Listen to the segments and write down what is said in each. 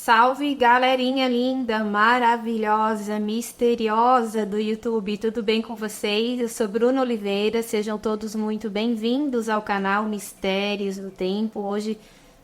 Salve, galerinha linda, maravilhosa, misteriosa do YouTube, tudo bem com vocês? Eu sou Bruna Oliveira, sejam todos muito bem-vindos ao canal Mistérios do Tempo, hoje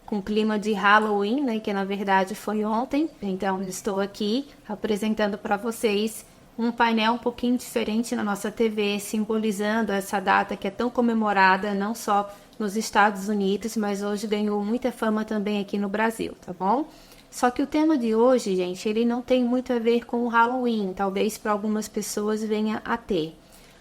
com clima de Halloween, né, que na verdade foi ontem, então estou aqui apresentando para vocês um painel um pouquinho diferente na nossa TV, simbolizando essa data que é tão comemorada, não só nos Estados Unidos, mas hoje ganhou muita fama também aqui no Brasil, tá bom? Só que o tema de hoje, gente, ele não tem muito a ver com o Halloween, talvez para algumas pessoas venha a ter.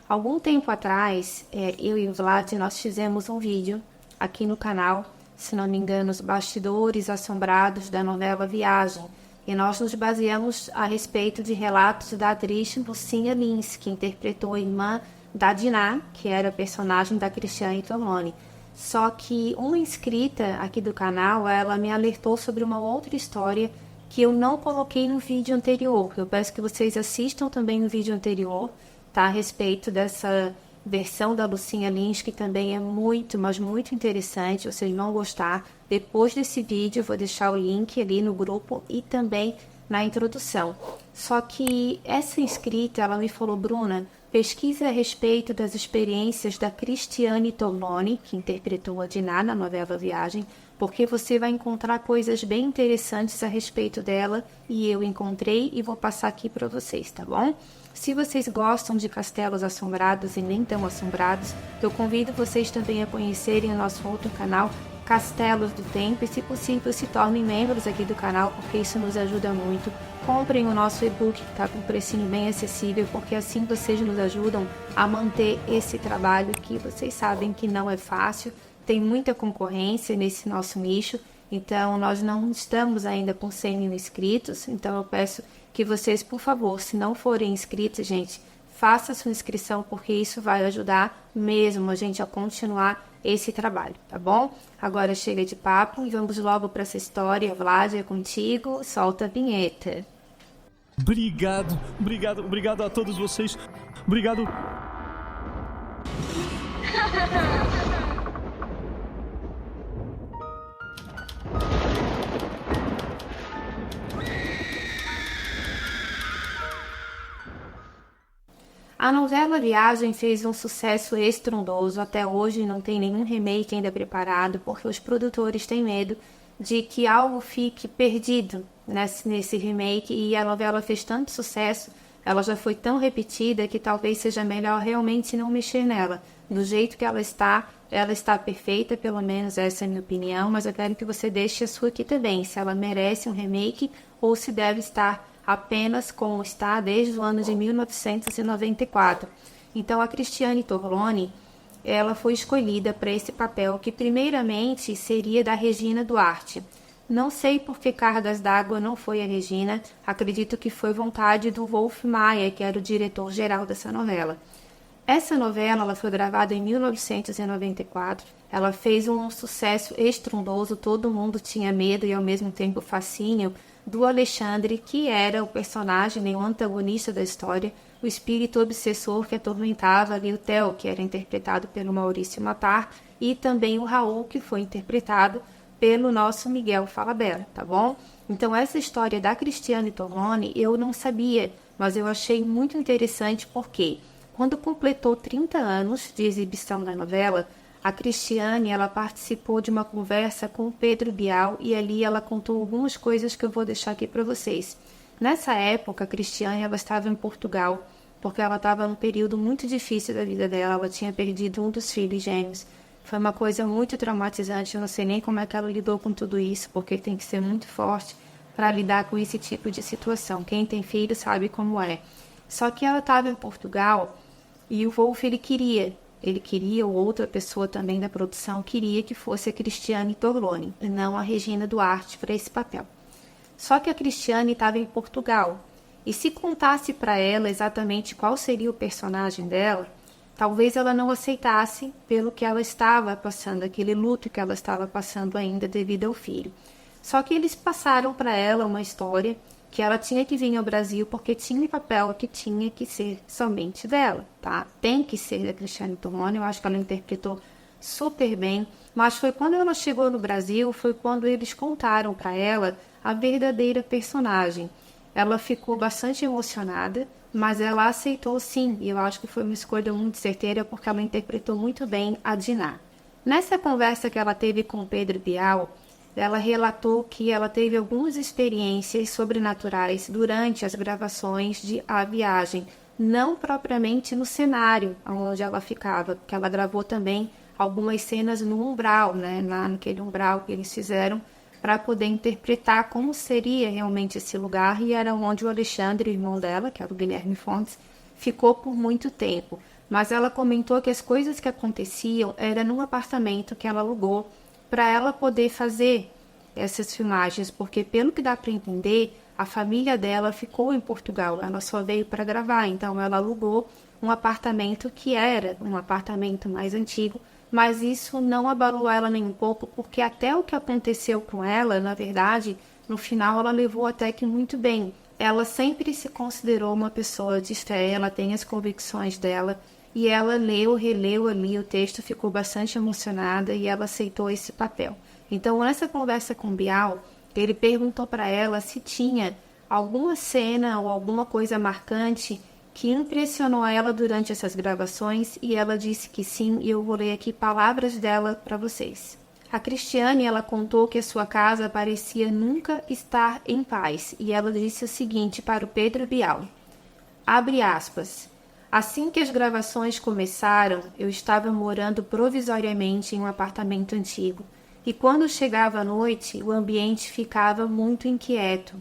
Algum tempo atrás, eu e o Vlad, nós fizemos um vídeo aqui no canal, se não me engano, os bastidores assombrados da novela Viagem, e nós nos baseamos a respeito de relatos da atriz Lucinha Lins, que interpretou a irmã da Diná, que era a personagem da Cristiane Torlone. Só que uma inscrita aqui do canal, ela me alertou sobre uma outra história que eu não coloquei no vídeo anterior. Eu peço que vocês assistam também o vídeo anterior, tá? A respeito dessa versão da Lucinha Lins, que também é muito, mas muito interessante. Vocês vão gostar. Depois desse vídeo, eu vou deixar o link ali no grupo e também na introdução. Só que essa inscrita, ela me falou, Bruna, pesquisa a respeito das experiências da Cristiane Torlone, que interpretou a Diná na novela Viagem, porque você vai encontrar coisas bem interessantes a respeito dela, e eu encontrei e vou passar aqui para vocês, tá bom? Se vocês gostam de castelos assombrados e nem tão assombrados, eu convido vocês também a conhecerem o nosso outro canal, Castelos do Tempo, e se possível se tornem membros aqui do canal, porque isso nos ajuda muito. Comprem o nosso e-book que está com um precinho bem acessível, porque assim vocês nos ajudam a manter esse trabalho que vocês sabem que não é fácil, tem muita concorrência nesse nosso nicho, então nós não estamos ainda com 100 mil inscritos, então eu peço que vocês, por favor, se não forem inscritos, gente, faça sua inscrição, porque isso vai ajudar mesmo a gente a continuar esse trabalho, tá bom? Agora chega de papo e vamos logo para essa história. Vlad, é contigo, solta a vinheta. Obrigado a todos vocês. Obrigado. A novela Viagem fez um sucesso estrondoso, até hoje não tem nenhum remake ainda preparado, porque os produtores têm medo de que algo fique perdido nesse remake, e a novela fez tanto sucesso, ela já foi tão repetida que talvez seja melhor realmente não mexer nela. Do jeito que ela está perfeita, pelo menos essa é a minha opinião, mas eu quero que você deixe a sua aqui também, se ela merece um remake ou se deve estar apenas como está desde o ano de 1994. Então a Cristiane Torlone, ela foi escolhida para esse papel, que primeiramente seria da Regina Duarte. Não sei por que cargas d'água não foi a Regina, acredito que foi vontade do Wolf Maia, que era o diretor-geral dessa novela. Essa novela ela foi gravada em 1994, ela fez um sucesso estrondoso, todo mundo tinha medo e ao mesmo tempo fascínio do Alexandre, que era o personagem, o antagonista da história, o espírito obsessor que atormentava ali o Theo, que era interpretado pelo Maurício Matar, e também o Raul, que foi interpretado pelo nosso Miguel Falabella, tá bom? Então essa história da Cristiane Torlone eu não sabia, mas eu achei muito interessante porque quando completou 30 anos de exibição da novela, a Cristiane, ela participou de uma conversa com o Pedro Bial e ali ela contou algumas coisas que eu vou deixar aqui para vocês. Nessa época, a Cristiane ela estava em Portugal, porque ela estava num período muito difícil da vida dela, ela tinha perdido um dos filhos gêmeos. Foi uma coisa muito traumatizante, eu não sei nem como é que ela lidou com tudo isso, porque tem que ser muito forte para lidar com esse tipo de situação. Quem tem filho sabe como é. Só que ela estava em Portugal e o Wolf ele queria, ou outra pessoa também da produção, queria que fosse a Cristiane Torlone, e não a Regina Duarte para esse papel. Só que a Cristiane estava em Portugal, e se contasse para ela exatamente qual seria o personagem dela, talvez ela não aceitasse pelo que ela estava passando, aquele luto que ela estava passando ainda devido ao filho. Só que eles passaram para ela uma história que ela tinha que vir ao Brasil porque tinha um papel que tinha que ser somente dela, tá? Tem que ser da Cristiane Torlone, eu acho que ela interpretou super bem, mas foi quando ela chegou no Brasil, foi quando eles contaram para ela a verdadeira personagem. Ela ficou bastante emocionada, mas ela aceitou sim, e eu acho que foi uma escolha muito certeira porque ela interpretou muito bem a Diná. Nessa conversa que ela teve com Pedro Bial, ela relatou que ela teve algumas experiências sobrenaturais durante as gravações de A Viagem, não propriamente no cenário onde ela ficava, porque ela gravou também algumas cenas no umbral, né, lá naquele umbral que eles fizeram para poder interpretar como seria realmente esse lugar, e era onde o Alexandre, irmão dela, que era o Guilherme Fontes, ficou por muito tempo. Mas ela comentou que as coisas que aconteciam era num apartamento que ela alugou para ela poder fazer essas filmagens, porque pelo que dá para entender, a família dela ficou em Portugal, ela só veio para gravar, então ela alugou um apartamento que era um apartamento mais antigo, mas isso não abalou ela nem um pouco, porque até o que aconteceu com ela, na verdade, no final ela levou até que muito bem. Ela sempre se considerou uma pessoa de fé, ela tem as convicções dela, e ela leu, releu ali o texto, ficou bastante emocionada e ela aceitou esse papel. Então, nessa conversa com Bial, ele perguntou para ela se tinha alguma cena ou alguma coisa marcante que impressionou ela durante essas gravações, e ela disse que sim, e eu vou ler aqui palavras dela para vocês. A Cristiane, ela contou que a sua casa parecia nunca estar em paz, e ela disse o seguinte para o Pedro Bial, abre aspas, assim que as gravações começaram, eu estava morando provisoriamente em um apartamento antigo, e quando chegava a noite, o ambiente ficava muito inquieto.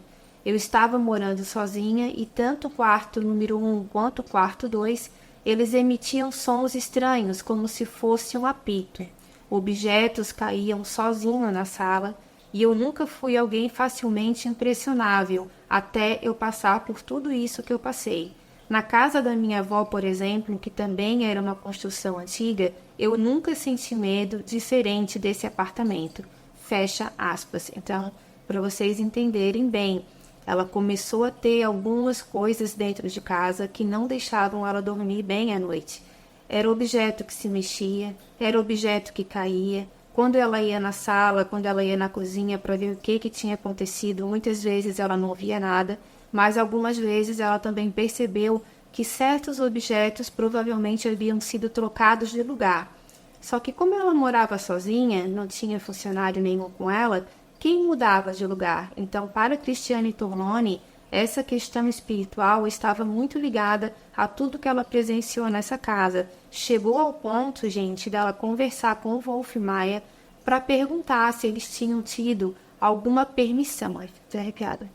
Eu estava morando sozinha e tanto o quarto número 1 quanto o quarto 2, eles emitiam sons estranhos, como se fosse um apito. Objetos caíam sozinhos na sala e eu nunca fui alguém facilmente impressionável, até eu passar por tudo isso que eu passei. Na casa da minha avó, por exemplo, que também era uma construção antiga, eu nunca senti medo diferente desse apartamento. Fecha aspas. Então, para vocês entenderem bem, ela começou a ter algumas coisas dentro de casa que não deixavam ela dormir bem à noite. Era objeto que se mexia, era objeto que caía. Quando ela ia na sala, quando ela ia na cozinha para ver o que tinha acontecido, muitas vezes ela não via nada, mas algumas vezes ela também percebeu que certos objetos provavelmente haviam sido trocados de lugar. Só que como ela morava sozinha, não tinha funcionário nenhum com ela, quem mudava de lugar? Então, para Cristiane Torloni, essa questão espiritual estava muito ligada a tudo que ela presenciou nessa casa. Chegou ao ponto, gente, dela conversar com o Wolf Maia para perguntar se eles tinham tido alguma permissão. Ai, fico arrepiada.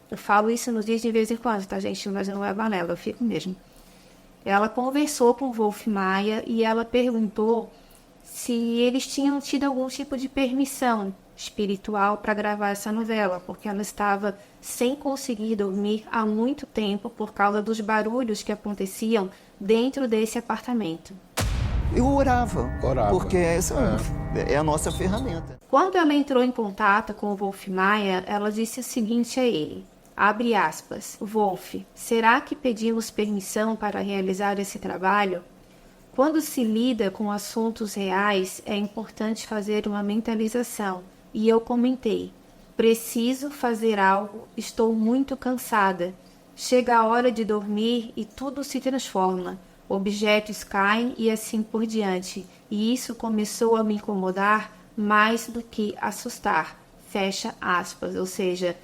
Eu falo isso nos dias de vez em quando, tá, gente? Mas não é balela, eu fico mesmo. Ela conversou com o Wolf Maia e ela perguntou se eles tinham tido algum tipo de permissão espiritual para gravar essa novela, porque ela estava sem conseguir dormir há muito tempo por causa dos barulhos que aconteciam dentro desse apartamento. Eu orava. Porque essa é a nossa ferramenta. Quando ela entrou em contato com o Wolf Maia, ela disse o seguinte a ele, abre aspas, Wolf, será que pedimos permissão para realizar esse trabalho? Quando se lida com assuntos reais, é importante fazer uma mentalização. E eu comentei, preciso fazer algo, estou muito cansada. Chega a hora de dormir e tudo se transforma. Objetos caem e assim por diante. E isso começou a me incomodar mais do que assustar. Fecha aspas. Ou seja,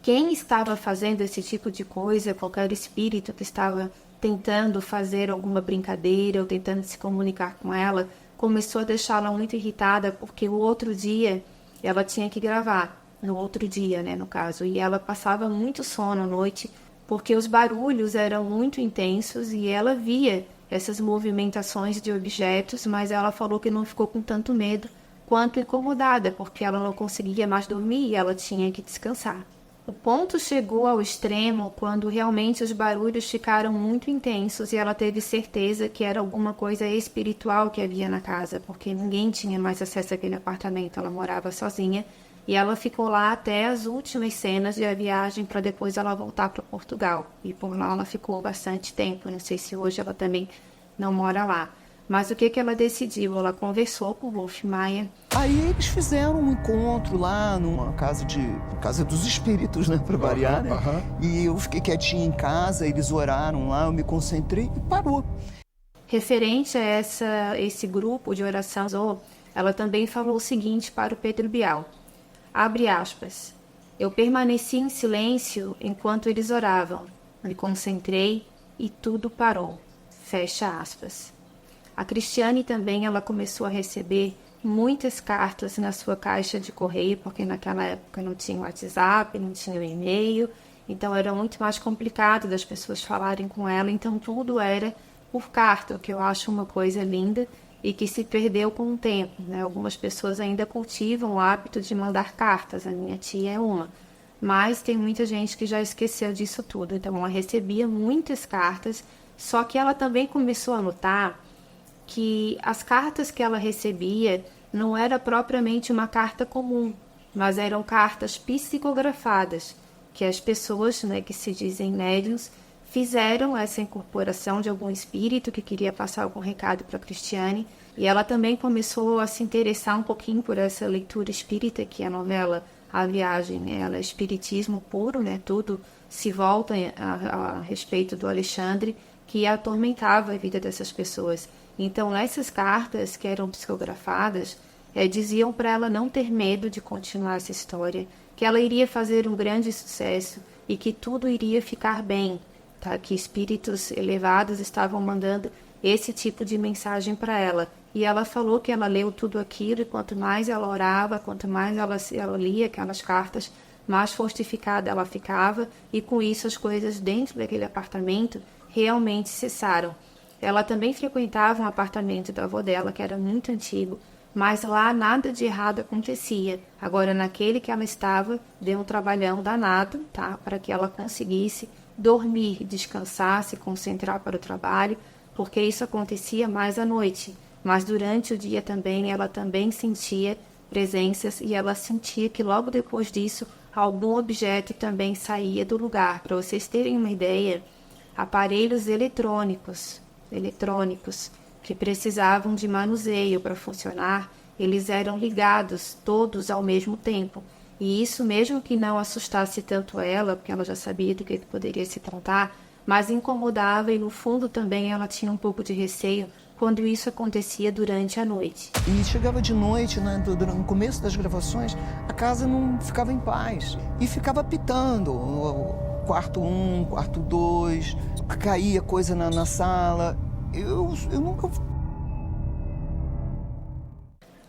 quem estava fazendo esse tipo de coisa, qualquer espírito que estava tentando fazer alguma brincadeira ou tentando se comunicar com ela, começou a deixá-la muito irritada, porque o outro dia ela tinha que gravar, no outro dia, né, no caso, e ela passava muito sono à noite, porque os barulhos eram muito intensos e ela via essas movimentações de objetos, mas ela falou que não ficou com tanto medo quanto incomodada, porque ela não conseguia mais dormir e ela tinha que descansar. O ponto chegou ao extremo quando realmente os barulhos ficaram muito intensos e ela teve certeza que era alguma coisa espiritual que havia na casa, porque ninguém tinha mais acesso àquele apartamento, ela morava sozinha e ela ficou lá até as últimas cenas de A Viagem para depois ela voltar para Portugal. E por lá ela ficou bastante tempo, não sei se hoje ela também não mora lá. Mas o que ela decidiu? Ela conversou com o Wolf Maia. Aí eles fizeram um encontro lá numa casa dos espíritos, né, para variar, né? E eu fiquei quietinho em casa, eles oraram lá, eu me concentrei e parou. Referente a esse grupo de oração, ela também falou o seguinte para o Pedro Bial, abre aspas, eu permaneci em silêncio enquanto eles oravam, me concentrei e tudo parou, fecha aspas. A Cristiane também, ela começou a receber muitas cartas na sua caixa de correio, porque naquela época não tinha WhatsApp, não tinha e-mail, então era muito mais complicado das pessoas falarem com ela, então tudo era por carta, o que eu acho uma coisa linda e que se perdeu com o tempo, né? Algumas pessoas ainda cultivam o hábito de mandar cartas, a minha tia é uma, mas tem muita gente que já esqueceu disso tudo, então ela recebia muitas cartas, só que ela também começou a notar que as cartas que ela recebia não era propriamente uma carta comum, mas eram cartas psicografadas, que as pessoas, né, que se dizem médiuns, fizeram essa incorporação de algum espírito que queria passar algum recado para a Cristiane, e ela também começou a se interessar um pouquinho por essa leitura espírita, que é a novela A Viagem, né? Ela é espiritismo puro, né? Tudo se volta a respeito do Alexandre, que atormentava a vida dessas pessoas. Então, nessas cartas que eram psicografadas, diziam para ela não ter medo de continuar essa história, que ela iria fazer um grande sucesso e que tudo iria ficar bem, tá? Que espíritos elevados estavam mandando esse tipo de mensagem para ela. E ela falou que ela leu tudo aquilo e quanto mais ela orava, quanto mais ela lia aquelas cartas, mais fortificada ela ficava e com isso as coisas dentro daquele apartamento realmente cessaram. Ela também frequentava um apartamento da avó dela, que era muito antigo, mas lá nada de errado acontecia. Agora, naquele que ela estava, deu um trabalhão danado, tá? Para que ela conseguisse dormir, descansar, se concentrar para o trabalho, porque isso acontecia mais à noite. Mas durante o dia também, ela também sentia presenças e ela sentia que logo depois disso, algum objeto também saía do lugar. Para vocês terem uma ideia, aparelhos eletrônicos que precisavam de manuseio para funcionar, eles eram ligados todos ao mesmo tempo. E isso mesmo que não assustasse tanto ela, porque ela já sabia do que poderia se tratar, mas incomodava e no fundo também ela tinha um pouco de receio quando isso acontecia durante a noite. E chegava de noite, né, no começo das gravações, a casa não ficava em paz e ficava apitando. Quarto 1, quarto 2, caía coisa na sala. Eu nunca...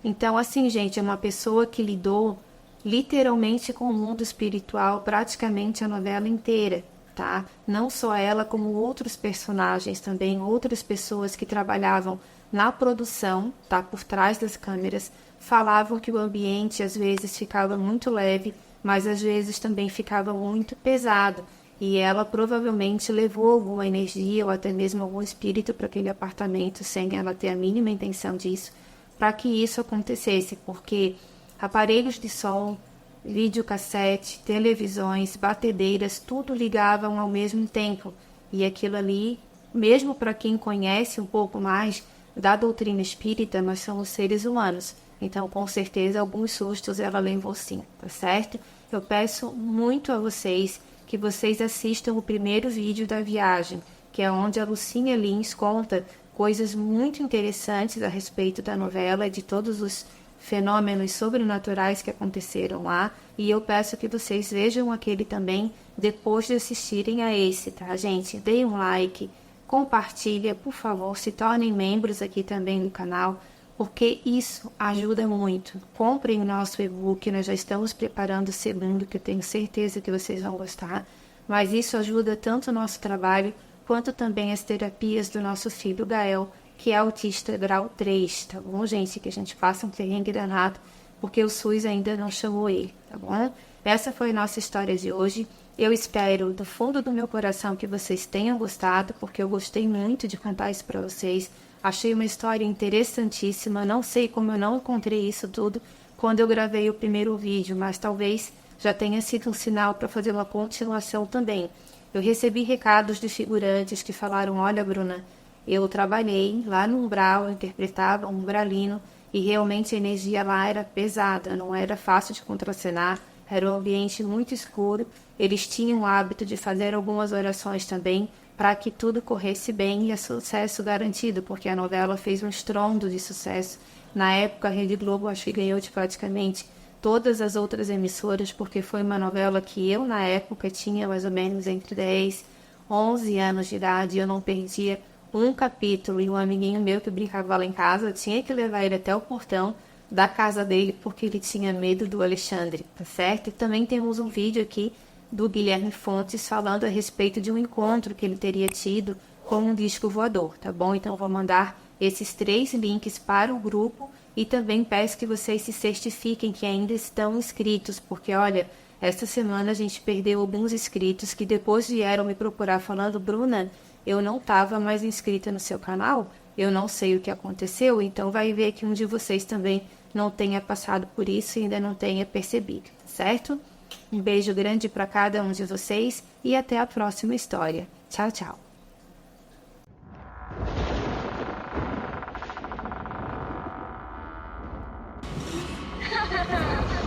Então, assim, gente, é uma pessoa que lidou literalmente com o mundo espiritual praticamente a novela inteira, tá? Não só ela, como outros personagens também, outras pessoas que trabalhavam na produção, tá? Por trás das câmeras, falavam que o ambiente às vezes ficava muito leve, mas às vezes também ficava muito pesado. E ela provavelmente levou alguma energia ou até mesmo algum espírito para aquele apartamento sem ela ter a mínima intenção disso, para que isso acontecesse, porque aparelhos de som, videocassete, televisões, batedeiras, tudo ligavam ao mesmo tempo. E aquilo ali, mesmo para quem conhece um pouco mais da doutrina espírita, nós somos seres humanos. Então, com certeza, alguns sustos ela levou sim, tá certo? Eu peço muito a vocês que vocês assistam o primeiro vídeo da viagem, que é onde a Lucinha Lins conta coisas muito interessantes a respeito da novela e de todos os fenômenos sobrenaturais que aconteceram lá. E eu peço que vocês vejam aquele também depois de assistirem a esse, tá, gente? Deem um like, compartilha, por favor, se tornem membros aqui também no canal, porque isso ajuda muito. Comprem o nosso e-book, nós já estamos preparando o segundo, que eu tenho certeza que vocês vão gostar, mas isso ajuda tanto o nosso trabalho, quanto também as terapias do nosso filho Gael, que é autista grau 3, tá bom, gente? Que a gente passa um perrengue danado, porque o SUS ainda não chamou ele, tá bom? Essa foi a nossa história de hoje. Eu espero, do fundo do meu coração, que vocês tenham gostado, porque eu gostei muito de contar isso para vocês. Achei uma história interessantíssima, não sei como eu não encontrei isso tudo quando eu gravei o primeiro vídeo, mas talvez já tenha sido um sinal para fazer uma continuação também. Eu recebi recados de figurantes que falaram, olha, Bruna, Eu trabalhei lá no Umbral, eu interpretava um umbralino, e realmente a energia lá era pesada, não era fácil de contracenar, era um ambiente muito escuro. Eles tinham o hábito de fazer algumas orações também para que tudo corresse bem e é sucesso garantido, porque a novela fez um estrondo de sucesso. Na época, a Rede Globo acho que ganhou de praticamente todas as outras emissoras, porque foi uma novela que eu, na época, tinha mais ou menos entre 10, 11 anos de idade, e eu não perdia um capítulo, e um amiguinho meu que brincava lá em casa, eu tinha que levar ele até o portão da casa dele, porque ele tinha medo do Alexandre, tá certo? E também temos um vídeo aqui do Guilherme Fontes falando a respeito de um encontro que ele teria tido com um disco voador, tá bom? Então vou mandar esses 3 links para o grupo e também peço que vocês se certifiquem que ainda estão inscritos, porque olha, esta semana a gente perdeu alguns inscritos que depois vieram me procurar falando: Bruna, eu não estava mais inscrita no seu canal, eu não sei o que aconteceu, então vai ver que um de vocês também não tenha passado por isso e ainda não tenha percebido, certo? Um beijo grande para cada um de vocês e até a próxima história. Tchau, tchau. Ha ha ha!